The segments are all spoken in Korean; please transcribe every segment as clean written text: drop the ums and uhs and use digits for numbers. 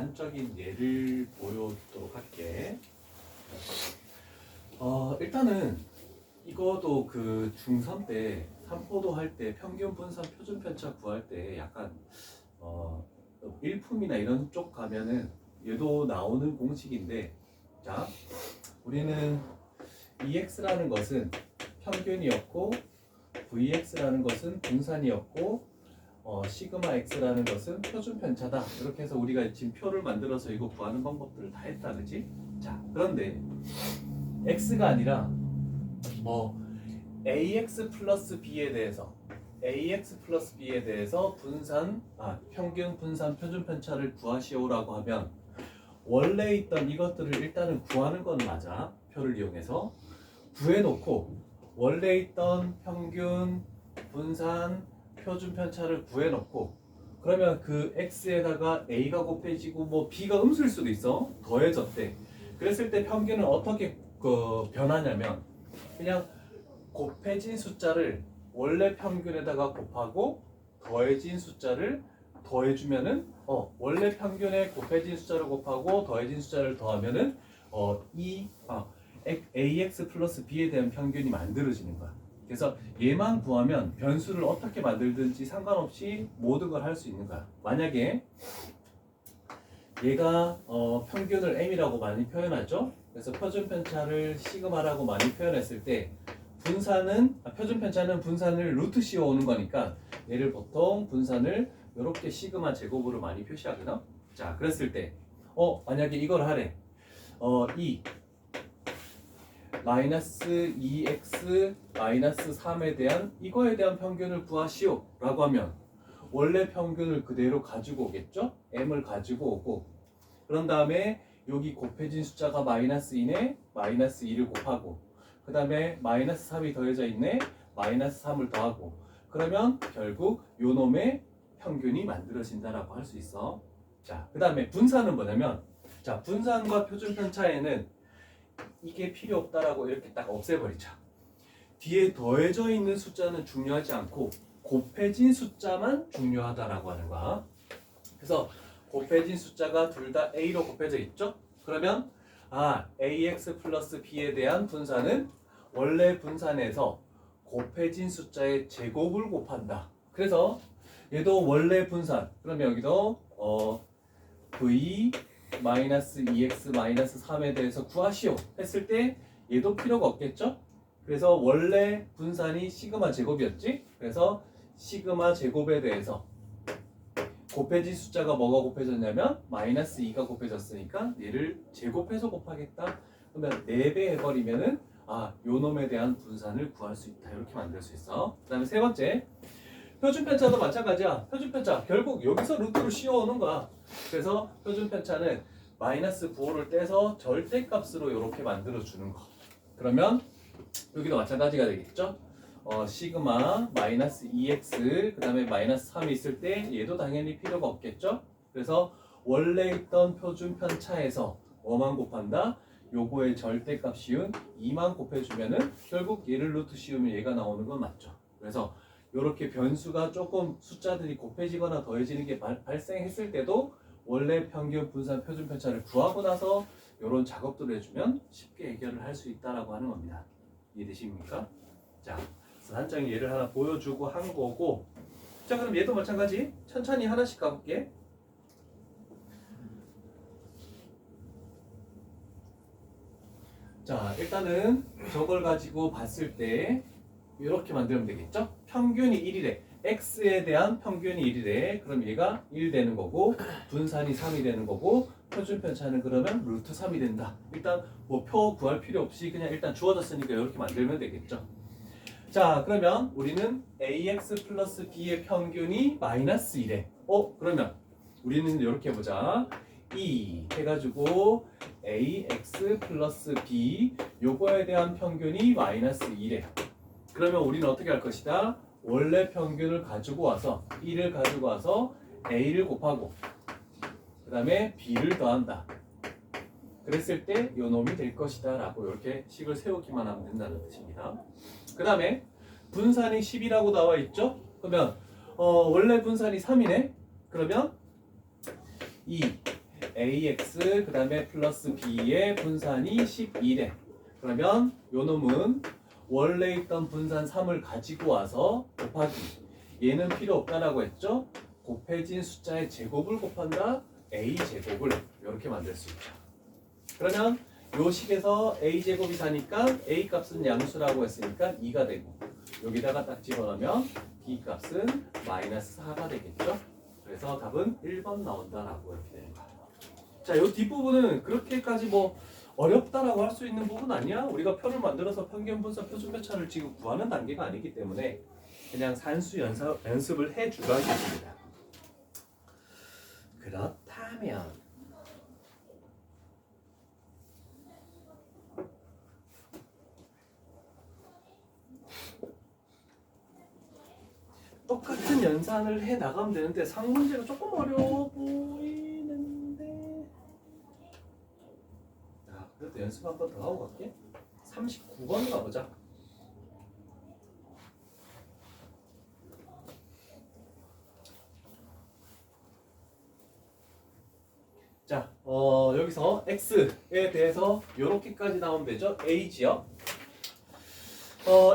단적인 예를 보여주도록 할게. 일단은 이거도 그 중3 때 삼포도 할 때 평균 분산 표준 편차 구할 때 약간 일품이나 이런 쪽 가면은 얘도 나오는 공식인데, 자, 우리는 EX라는 것은 평균이었고 VX라는 것은 분산이었고 시그마 X라는 것은 표준 편차다. 이렇게 해서 우리가 지금 표를 만들어서 이거 구하는 방법들을 다 했다, 그지? 자, 그런데 X가 아니라 AX 플러스 B에 대해서 평균 분산 표준 편차를 구하시오라고 하면 원래 있던 이것들을 일단은 구하는 건 맞아. 표를 이용해서 구해놓고 원래 있던 평균 분산 표준 편차를 구해놓고, 그러면 그 X에다가 A가 곱해지고 뭐 B가 음수일 수도 있어. 더해졌대. 그랬을 때 평균은 어떻게 변하냐면 그냥 곱해진 숫자를 원래 평균에다가 곱하고 더해진 숫자를 더해주면은 원래 평균에 곱해진 숫자를 곱하고 더해진 숫자를 더하면은 AX 플러스 B에 대한 평균이 만들어지는 거야. 그래서 얘만 구하면 변수를 어떻게 만들든지 상관없이 모든 걸 할 수 있는 거야. 만약에 얘가 평균을 M이라고 많이 표현하죠. 그래서 표준 편차를 시그마라고 많이 표현했을 때 표준 편차는 분산을 루트 씌워 오는 거니까 얘를 보통 분산을 이렇게 시그마 제곱으로 많이 표시하거든. 자, 그랬을 때 만약에 이걸 하래. 마이너스 2x 마이너스 3에 대한 이거에 대한 평균을 구하시오 라고 하면 원래 평균을 그대로 가지고 오겠죠? m을 가지고 오고, 그런 다음에 여기 곱해진 숫자가 마이너스 2네 마이너스 2를 곱하고, 그 다음에 마이너스 3이 더해져 있네 마이너스 3을 더하고, 그러면 결국 요 놈의 평균이 만들어진다라고 할 수 있어. 자, 그 다음에 분산은 뭐냐면, 자, 분산과 표준 편차에는 이게 필요 없다라고 이렇게 딱 없애버리자. 뒤에 더해져 있는 숫자는 중요하지 않고 곱해진 숫자만 중요하다라고 하는 거야. 그래서 곱해진 숫자가 둘 다 A로 곱해져 있죠? 그러면 AX 플러스 B에 대한 분산은 원래 분산에서 곱해진 숫자의 제곱을 곱한다. 그래서 얘도 원래 분산. 그러면 여기도 V 마이너스 2x 마이너스 3에 대해서 구하시오 했을 때 얘도 필요가 없겠죠? 그래서 원래 분산이 시그마 제곱이었지? 그래서 시그마 제곱에 대해서 곱해진 숫자가 뭐가 곱해졌냐면 마이너스 2가 곱해졌으니까 얘를 제곱해서 곱하겠다. 그러면 4배 해버리면은 요 놈에 대한 분산을 구할 수 있다. 이렇게 만들 수 있어. 그 다음에 세 번째, 표준 편차도 마찬가지야. 표준 편차 결국 여기서 루트를 씌워오는 거야. 그래서 표준 편차는 마이너스 9호를 떼서 절대값으로 이렇게 만들어 주는 거. 그러면 여기도 마찬가지가 되겠죠. 시그마 마이너스 2x 그 다음에 마이너스 3이 있을 때 얘도 당연히 필요가 없겠죠. 그래서 원래 있던 표준 편차에서 뭐만 곱한다? 요거의 절대값 씌운 2만 곱해주면은 결국 얘를 루트 씌우면 얘가 나오는 건 맞죠. 그래서 이렇게 변수가 조금 숫자들이 곱해지거나 더해지는 게 발생했을 때도 원래 평균 분산 표준 편차를 구하고 나서 이런 작업들을 해주면 쉽게 해결을 할 수 있다라고 하는 겁니다. 이해되십니까? 자, 단적인 예를 하나 보여주고 한 거고, 자, 그럼 얘도 마찬가지 천천히 하나씩 가볼게. 자, 일단은 저걸 가지고 봤을 때 이렇게 만들면 되겠죠? 평균이 1이래. x에 대한 평균이 1이래. 그럼 얘가 1 되는 거고, 분산이 3이 되는 거고, 표준 편차는 그러면 루트 3이 된다. 일단 뭐 표 구할 필요 없이 그냥 일단 주어졌으니까 이렇게 만들면 되겠죠. 자, 그러면 우리는 ax 플러스 b의 평균이 마이너스 1에 그러면 우리는 이렇게 해보자. 해가지고 ax 플러스 b 요거에 대한 평균이 마이너스 1에, 그러면 우리는 어떻게 할 것이다? 원래 평균을 가지고 와서 1을 가지고 와서 a를 곱하고 그 다음에 b를 더한다. 그랬을 때 요 놈이 될 것이다 라고 이렇게 식을 세우기만 하면 된다는 뜻입니다. 그 다음에 분산이 10이라고 나와 있죠? 그러면 원래 분산이 3이네? 그러면 ax 그 다음에 플러스 b의 분산이 12래. 그러면 요 놈은 원래 있던 분산 3을 가지고 와서 곱하기, 얘는 필요 없다라고 했죠? 곱해진 숫자의 제곱을 곱한다 a 제곱을 이렇게 만들 수 있죠. 그러면 요 식에서 a 제곱이 4니까 a 값은 양수라고 했으니까 2가 되고, 여기다가 딱 집어넣으면 b 값은 마이너스 4가 되겠죠. 그래서 답은 1번 나온다라고 이렇게 되는 거예요. 자, 요 뒷부분은 그렇게까지 뭐 어렵다라고 할 수 있는 부분 아니야. 우리가 표를 만들어서 평균 분산 표준 편차를 지금 구하는 단계가 아니기 때문에 그냥 산수 연습을 해주라겠습니다. 그렇다면 똑같은 연산을 해 나가면 되는데 상문제가 조금 어려워 보이는데, 자, 그래도 연습 한 번 더 하고 갈게. 39번 가보자. 자, 여기서 x에 대해서 이렇게까지 나오면 되죠. a 지역.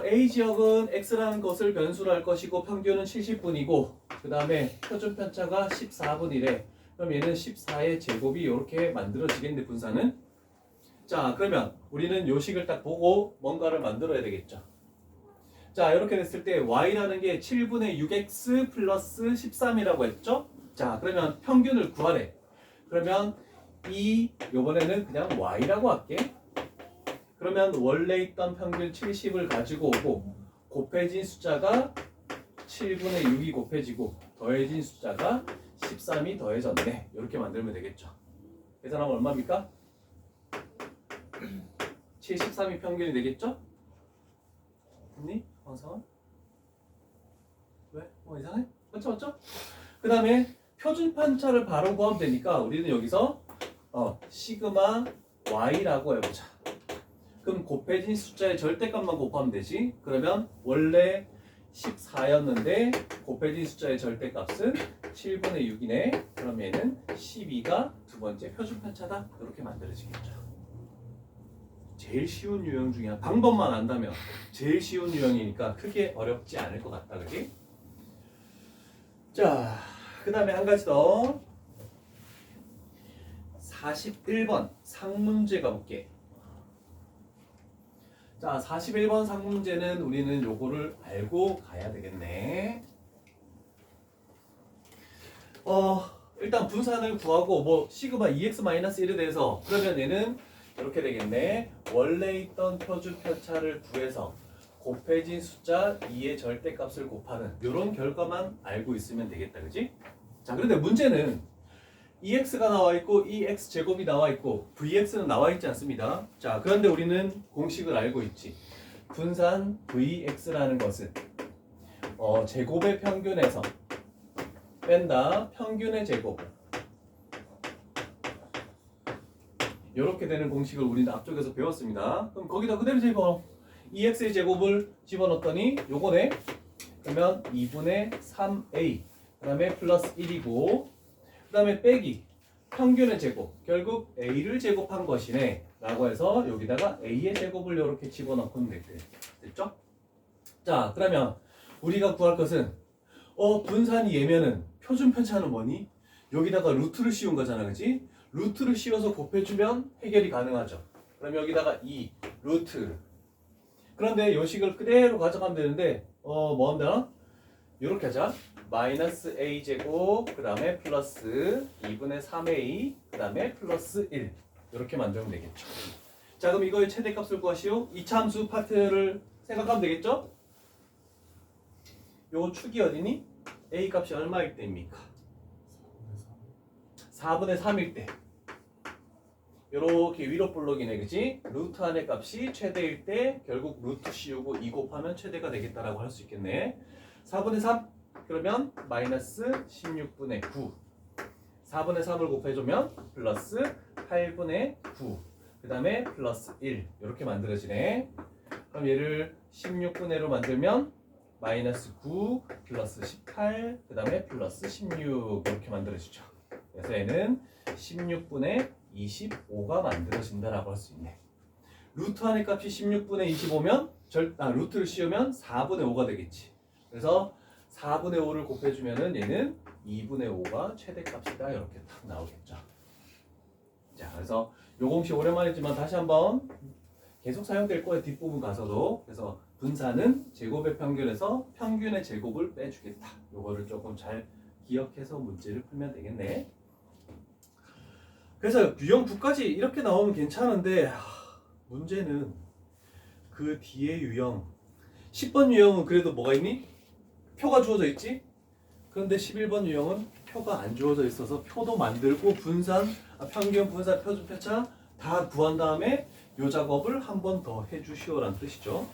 A 지역은 x라는 것을 변수로 할 것이고 평균은 70분이고 그 다음에 표준 편차가 14분이래. 그럼 얘는 14의 제곱이 이렇게 만들어지겠네, 분산은. 자, 그러면 우리는 요 식을 딱 보고 뭔가를 만들어야 되겠죠. 자, 이렇게 됐을 때 y라는 게 7분의 6x 플러스 13이라고 했죠. 자, 그러면 평균을 구하래. 그러면 요번에는 그냥 y라고 할게. 그러면 원래 있던 평균 70을 가지고 오고 곱해진 숫자가 7분의 6이 곱해지고 더해진 숫자가 13이 더해졌네. 이렇게 만들면 되겠죠. 계산하면 얼마입니까? 7, 13이 평균이 되겠죠? 됐니? 황상원? 왜? 뭐 이상해? 맞죠? 그 다음에 표준 편차를 바로 구하면 되니까 우리는 여기서 시그마 y라고 해보자. 그럼 곱해진 숫자의 절대값만 곱하면 되지. 그러면 원래 14였는데 곱해진 숫자의 절대값은 7분의 6이네. 그럼 얘는 12가 두 번째 표준 편차다. 이렇게 만들어지겠죠. 제일 쉬운 유형 중에 하나. 방법만 안다면 제일 쉬운 유형이니까 크게 어렵지 않을 것 같다. 그지? 자, 그 다음에 한 가지 더. 41번 상문제 가볼게. 자, 41번 상문제는 우리는 요거를 알고 가야 되겠네. 일단 분산을 구하고 뭐 시그마 2x-1에 대해서, 그러면 얘는 이렇게 되겠네. 원래 있던 표준 편차를 구해서 곱해진 숫자 2의 절대값을 곱하는 이런 결과만 알고 있으면 되겠다. 그지? 자, 그런데 문제는 EX가 나와 있고 EX 제곱이 나와 있고 VX는 나와 있지 않습니다. 자, 그런데 우리는 공식을 알고 있지. 분산 VX라는 것은 제곱의 평균에서 뺀다 평균의 제곱, 이렇게 되는 공식을 우리는 앞쪽에서 배웠습니다. 그럼 거기다 그대로 집어 EX의 제곱을 집어넣었더니 요거네. 그러면 2분의 3A 그 다음에 플러스 1이고 그 다음에 빼기 평균의 제곱, 결국 A를 제곱한 것이네 라고 해서 여기다가 A의 제곱을 이렇게 집어넣고 됐죠? 자, 그러면 우리가 구할 것은 분산이 얘면은 표준 편차는 뭐니? 여기다가 루트를 씌운 거잖아, 그지? 루트를 씌워서 곱해주면 해결이 가능하죠. 그럼 여기다가 2 루트. 그런데 요 식을 그대로 가져가면 되는데 뭐 한다? 요렇게 하자. 마이너스 a 제곱 그 다음에 플러스 2분의 3a 그 다음에 플러스 1 이렇게 만들면 되겠죠. 자, 그럼 이거의 최대값을 구하시오. 이차함수 파트를 생각하면 되겠죠. 요 축이 어디니? a 값이 얼마일 때입니까? 4분의 3일 때. 요렇게 위로 볼록이네, 그지? 루트 안의 값이 최대일 때 결국 루트 씌우고 2 곱하면 최대가 되겠다라고 할 수 있겠네. 4분의 3 그러면 마이너스 16분의 9 4분의 3을 곱해주면 플러스 8분의 9 그 다음에 플러스 1 이렇게 만들어지네. 그럼 얘를 16분의 1로 만들면 마이너스 9 플러스 18 그 다음에 플러스 16 이렇게 만들어지죠. 그래서 얘는 16분의 25가 만들어진다라고 할 수 있네. 루트 안의 값이 16분의 25면 루트를 씌우면 4분의 5가 되겠지. 그래서 4분의 5를 곱해주면은 얘는 2분의 5가 최대값이다. 이렇게 딱 나오겠죠. 자, 그래서 요 공식 오랜만이지만 다시 한번 계속 사용될 거예요. 뒷부분 가서도. 그래서 분산은 제곱의 평균에서 평균의 제곱을 빼주겠다. 요거를 조금 잘 기억해서 문제를 풀면 되겠네. 그래서 유형 9까지 이렇게 나오면 괜찮은데 문제는 그 뒤에 유형 10번 유형은 그래도 뭐가 있니? 표가 주어져 있지? 그런데 11번 유형은 표가 안 주어져 있어서 표도 만들고 평균, 분산, 표준, 표차 다 구한 다음에 요 작업을 한 번 더 해주시오라는 뜻이죠.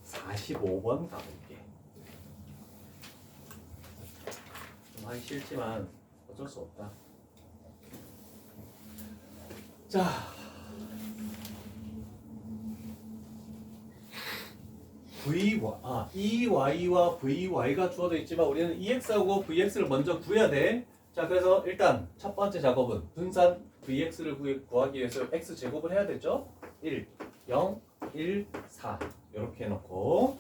45번 가볼게. 좀 하기 싫지만 어쩔 수 없다. 자, EY와 VY가 주어져 있지만 우리는 EX하고 VX를 먼저 구해야 돼. 자, 그래서 일단 첫 번째 작업은 분산 VX를 구하기 위해서 X제곱을 해야 되죠. 1, 0, 1, 4 이렇게 해놓고,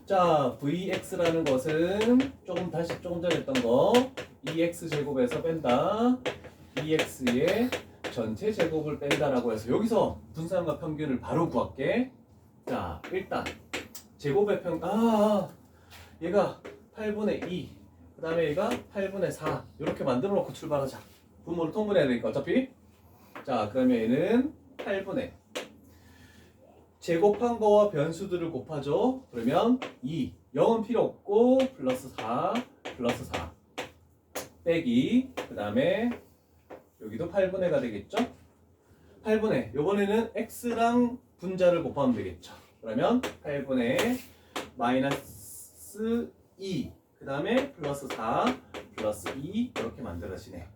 자, VX라는 것은 조금 전에 했던 거 EX제곱에서 뺀다. EX의 전체 제곱을 뺀다라고 해서 여기서 분산과 평균을 바로 구할게. 자, 일단 제곱의 얘가 8분의 2, 그 다음에 얘가 8분의 4 이렇게 만들어 놓고 출발하자. 분모를 통분해야 되니까 어차피. 자, 그러면 얘는 8분의 제곱한 거와 변수들을 곱하죠. 그러면 2, 0은 필요 없고 플러스 4 빼기, 그 다음에 여기도 8분의가 되겠죠. 8분의 요번에는 x랑 분자를 곱하면 되겠죠. 그러면 8분의 마이너스 2, 그 다음에 플러스 4 플러스 2 이렇게 만들어지네.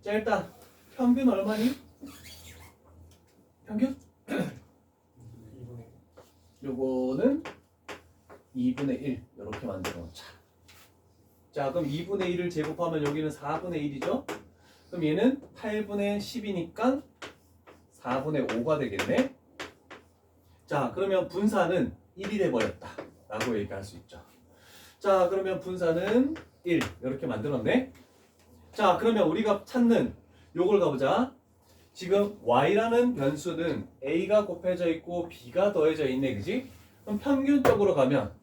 자, 일단 평균 얼마니? 평균? 요거는 2분의 1 이렇게 만들어 놓자. 자, 그럼 2분의 1을 제곱하면 여기는 4분의 1이죠. 그럼 얘는 8분의 10이니까 4분의 5가 되겠네. 자, 그러면 분산은 1이 돼버렸다 라고 얘기할 수 있죠. 자, 그러면 분산은 1 이렇게 만들었네. 자, 그러면 우리가 찾는 요걸 가보자. 지금 y라는 변수는 a가 곱해져 있고 b가 더해져 있네, 그지? 그럼 평균적으로 가면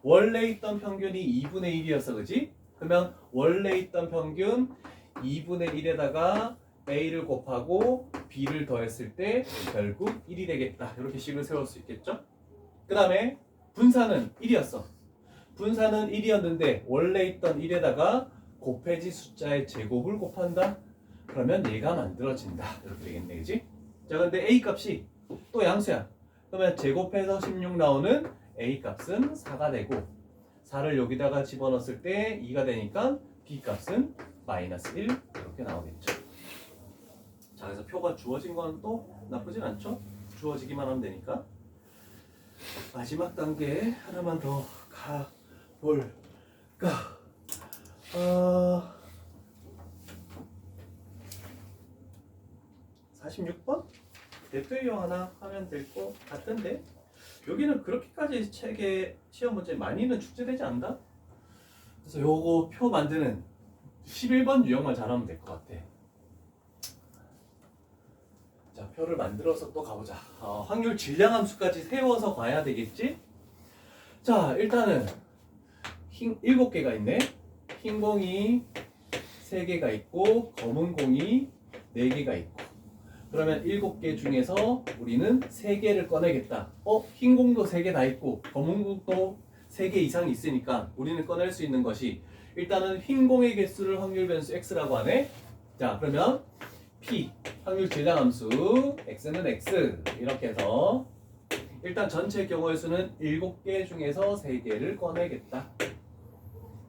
원래 있던 평균이 2분의 1이었어, 그지? 그러면 원래 있던 평균 2분의 1에다가 a를 곱하고 b를 더했을 때 결국 1이 되겠다. 이렇게 식을 세울 수 있겠죠? 그 다음에 분산은 1이었어. 분산은 1이었는데 원래 있던 1에다가 곱해지 숫자의 제곱을 곱한다. 그러면 얘가 만들어진다. 이렇게 되겠네, 그지? 자, 근데 a 값이 또 양수야. 그러면 제곱해서 16 나오는 a 값은 4가 되고 4를 여기다가 집어넣었을 때 2가 되니까 b 값은 마이너스 1 이렇게 나오겠죠. 자, 그래서 표가 주어진 건 또 나쁘진 않죠? 주어지기만 하면 되니까. 마지막 단계 하나만 더 가볼까? 46번? 대표 유형 하나 하면 될 것 같은데 여기는 그렇게까지 책에 시험 문제 많이는 출제되지 않나? 그래서 요거 표 만드는 11번 유형만 잘하면 될 것 같아. 자, 표를 만들어서 또 가보자. 확률 질량함수까지 세워서 가야 되겠지? 자, 일단은 7개가 있네. 흰 공이 3개가 있고 검은 공이 4개가 있고, 그러면 7개 중에서 우리는 3개를 꺼내겠다. 흰 공도 3개 다 있고 검은 공도 3개 이상 있으니까 우리는 꺼낼 수 있는 것이 일단은 흰 공의 개수를 확률 변수 x라고 하네. 자, 그러면 p 확률 질량함수 x는 x 이렇게 해서 일단 전체 경우의 수는 7개 중에서 3개를 꺼내겠다.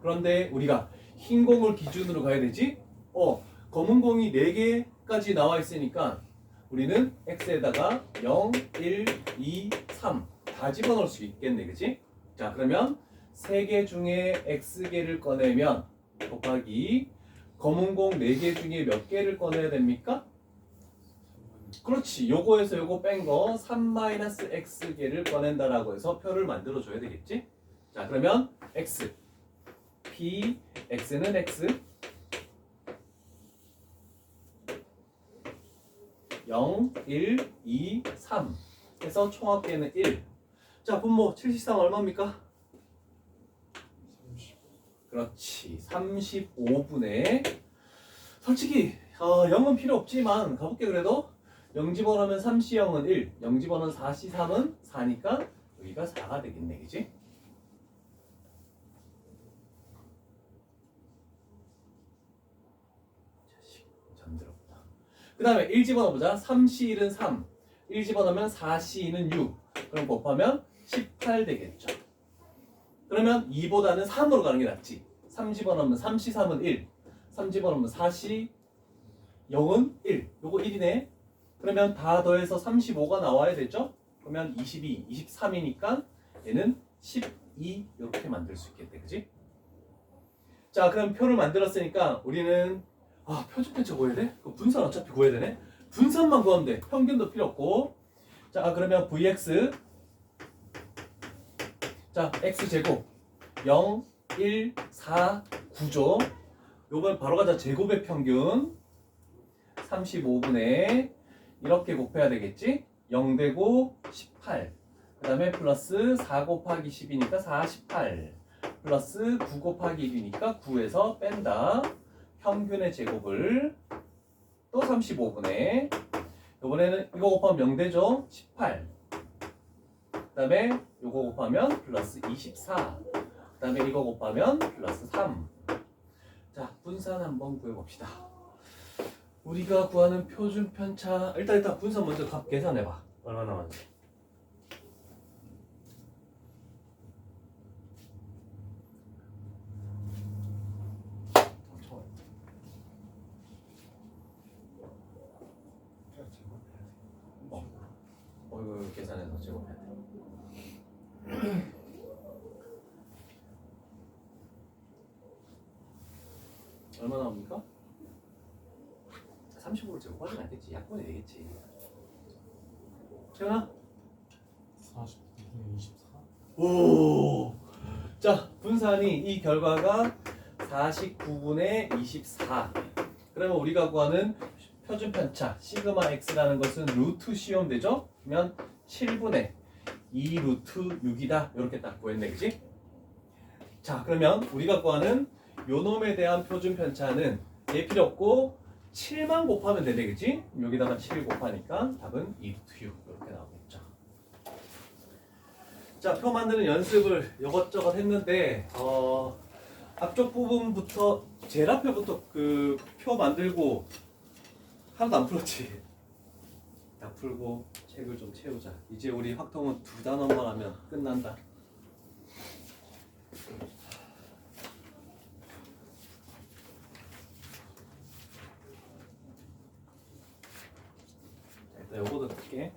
그런데 우리가 흰 공을 기준으로 가야 되지? 검은 공이 4개까지 나와 있으니까 우리는 x에다가 0, 1, 2, 3 다 집어넣을 수 있겠네, 그치? 자, 그러면 3개 중에 x개를 꺼내면 곱하기 검은 공 4개 중에 몇 개를 꺼내야 됩니까? 그렇지. 요거에서 요거 뺀 거 3-x개를 꺼낸다라고 해서 표를 만들어 줘야 되겠지? 자, 그러면 x p x는 x 0, 1, 2, 3 해서 총합계는 1. 자, 분모 73 얼마입니까? 30. 그렇지. 35분의 솔직히 0은 필요 없지만 가볼게. 그래도 0 집어넣으면 3C0은 1, 0 집어넣으면 4C3은 4니까 여기가 4가 되겠네. 그지? 자식 잠들었다. 그 다음에 1 집어넣어보자. 3C1은 3, 1 집어넣으면 4C2는 6. 그럼 곱하면 18 되겠죠. 그러면 2보다는 3으로 가는 게 낫지. 3 집어넣으면 3C3은 1, 3 집어넣으면 4C 0은 1. 요거 1이네. 그러면 다 더해서 35가 나와야 되죠? 그러면 22, 23이니까 얘는 12 이렇게 만들 수 있겠대. 그지? 자, 그럼 표를 만들었으니까 우리는 표준 편차 구해야 돼? 그 분산 어차피 구해야 되네. 분산만 구하면 돼. 평균도 필요 없고. 자, 그러면 vx 자, x제곱 0, 1, 4, 9죠. 요번 바로 가자. 제곱의 평균 35분의 이렇게 곱해야 되겠지? 0 되고 18. 그 다음에 플러스 4 곱하기 10이니까 48. 플러스 9 곱하기 1이니까 9에서 뺀다. 평균의 제곱을 또 35분의 이번에는 이거 곱하면 0 되죠? 18. 그 다음에 이거 곱하면 플러스 24. 그 다음에 이거 곱하면 플러스 3. 자, 분산 한번 구해봅시다. 우리가 구하는 표준 편차 일단 분산 먼저 값 계산해봐. 얼마 나왔는지. 이거 계산해서 제곱해야 돼. 얼마 나옵니까? 30으로 제곱하진 않겠지. 약분이 되겠지. 태연아? 40분의 24. 오! 자, 분산이 이 결과가 49분의 24. 그러면 우리가 구하는 표준 편차 시그마 x라는 것은 루트 C오면 되죠? 그러면 7분의 2 루트 6이다. 이렇게 딱 구했네. 그지? 자, 그러면 우리가 구하는 요 놈에 대한 표준 편차는 얘 필요 없고 7만 곱하면 되네. 그지? 여기다가 7 곱하니까 답은 2 루트 6 이렇게 나오겠죠. 자, 표 만드는 연습을 이것저것 했는데 앞쪽 부분부터 제일 앞에부터 그 표 만들고 하나도 안 풀었지. 다 풀고 책을 좀 채우자. 이제 우리 확통은 2단원만 하면 끝난다. 자, 일단 요거도 볼게.